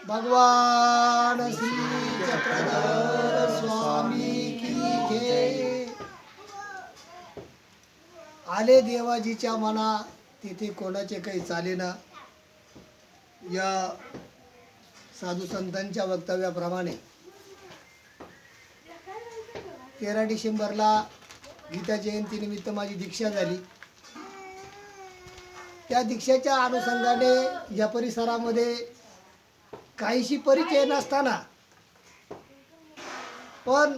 भगवान श्री चक्रधर स्वामी की जय। आले देवाजीच्या मना तिथे कोणाचे काही चालेना। या साधू संतांच्या वक्तव्याप्रमाणे 13 डिसेंबरला गीता जयंती निमित्त माझी दीक्षा झाली। त्या दीक्षेच्या अनुषंगाने या परिसरामध्ये काहीशी परिचय नसताना पण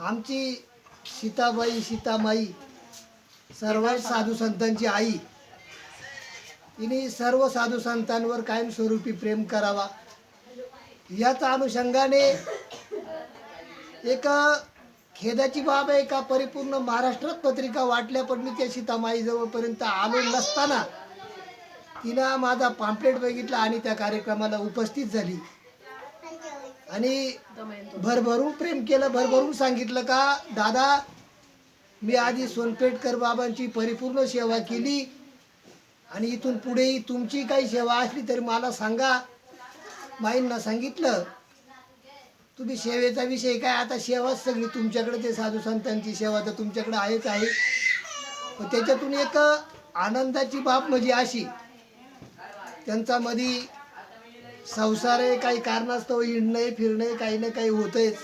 आमची सीतामाई सर्व साधू संतांची आई, तिने सर्व साधू संतांवर कायमस्वरूपी प्रेम करावा याचा अनुषंगाने एक खेदाची बाब आहे का परिपूर्ण महाराष्ट्रात पत्रिका वाटल्या, पण मी त्या सीतामाई जवळपर्यंत आलो नसताना तिनं माझा पॅम्पलेट बघितला आणि त्या कार्यक्रमाला उपस्थित झाली आणि भरभरून प्रेम केलं, भरभरून सांगितलं का दादा मी आधी सोनपेठकर बाबांची परिपूर्ण सेवा केली आणि इथून पुढेही तुमची काही सेवा असली तरी मला सांगा। माईंना सांगितलं तुम्ही सेवेचा विषय काय, आता सेवाच सगळी तुमच्याकडे, ते साधू संतांची सेवा तर तुमच्याकडे आहेच आहे, पण त्याच्यातून एक आनंदाची बाब म्हणजे अशी त्यांचा मध्ये संसार आहे, काही कारणास्तव हिंडणे फिरणे काही ना काही होतंच।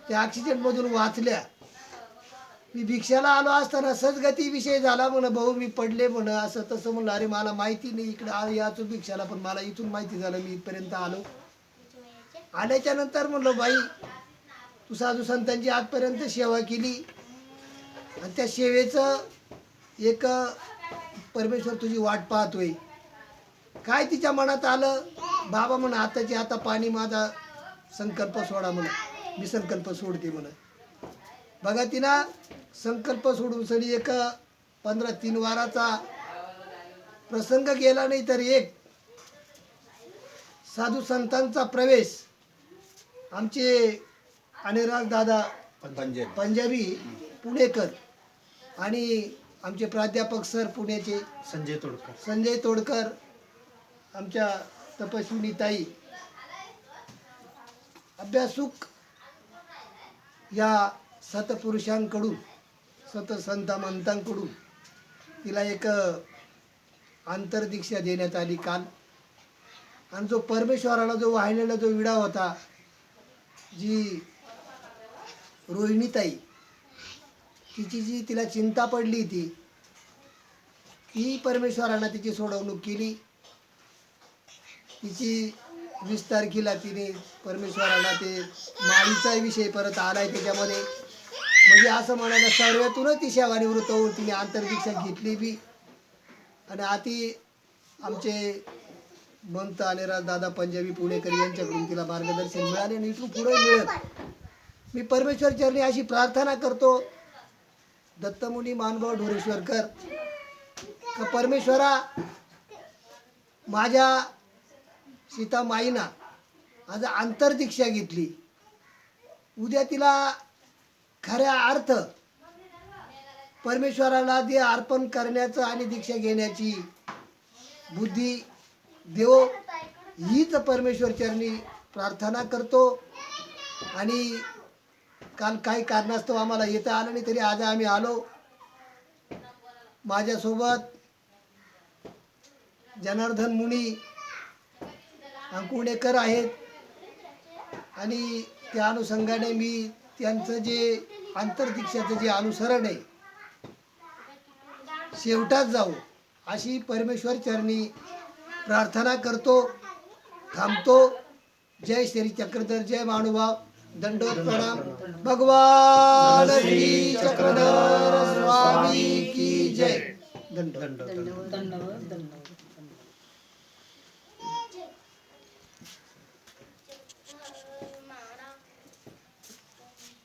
त्या ॲक्सिडेंटमधून वाचल्या। मी भिक्षाला आलो असताना सद्गती विषय झाला म्हण, भाऊ मी पडले म्हण, असं तसं म्हणलं। अरे मला माहिती नाही इकडे याचो भिक्षाला, पण मला इथून माहिती झालं, मी इथपर्यंत आलो। आल्याच्या नंतर म्हणलं बाई तू साधू संतांची आजपर्यंत सेवा केली आणि त्या सेवेचं एक परमेश्वर तुझी वाट पाहतोय, काय तिच्या मनात आलं बाबा म्हण आताची आता पाणी माझा संकल्प सोडा म्हण, मी संकल्प सोडते म्हण। बघा तिनं संकल्प सोडून सरी एक 15-3 वाराचा प्रसंग गेला नाही तर एक साधू संतांचा प्रवेश आमचे अनिराज दादा पंजाबी पुणेकर आणि आमचे प्राध्यापक सर पुण्याचे संजय तोडकर, आमच्या तपस्विनी ताई अभ्यासूक या सतपुरुषांकडून सतसंतांकडून तिला एक आंतरदीक्षा देण्यात आली काल। आणि जो परमेश्वराला जो वाहिलेला जो विडा होता, जी रोहिणीताई तिची जी तिला चिंता पडली ती परमेश्वरानं तिची सोडवणूक केली। तिची 20 तारखेला तिने परमेश्वराला ते माळीचा विषय परत आलाय त्याच्यामध्ये, म्हणजे असं म्हणायला सर्वातूनच ती सेवानिवृत्त होऊन तिने आंतरदीक्षा घेतली बी। आणि आती आमचे मंत अनिराज दादा पंजाबी पुणेकर यांच्याकडून तिला मार्गदर्शन मिळाले आणि इथून पुढे मिळत। मी परमेश्वर चरणी अशी प्रार्थना करतो दत्तमुनी मानभाव ढोरेश्वरकर का परमेश्वरा माझ्या सीतामाईना आज आंतरदीक्षा घेतली, उद्या तिला खऱ्या अर्थ परमेश्वराला ते अर्पण करण्याचं आणि दीक्षा घेण्याची बुद्धी देव हीच परमेश्वर चरणी प्रार्थना करतो। आणि काल काही कारणास्तव आम्हाला येता आलं नाही तरी आज आम्ही आलो। माझ्यासोबत जनार्दन मुनी अंकुणेकर आहेत आणि त्या अनुषंगाने मी त्यांचं जे आंतरदीक्षाचं जे अनुसरण आहे शेवटात जाऊ अशी परमेश्वर चरणी प्रार्थना करतो, थांबतो। जय श्री चक्रधर, जय महानुभाव, दंडोत प्रणाम। भगवान श्री चक्रधर स्वामी की जय। दंडोत।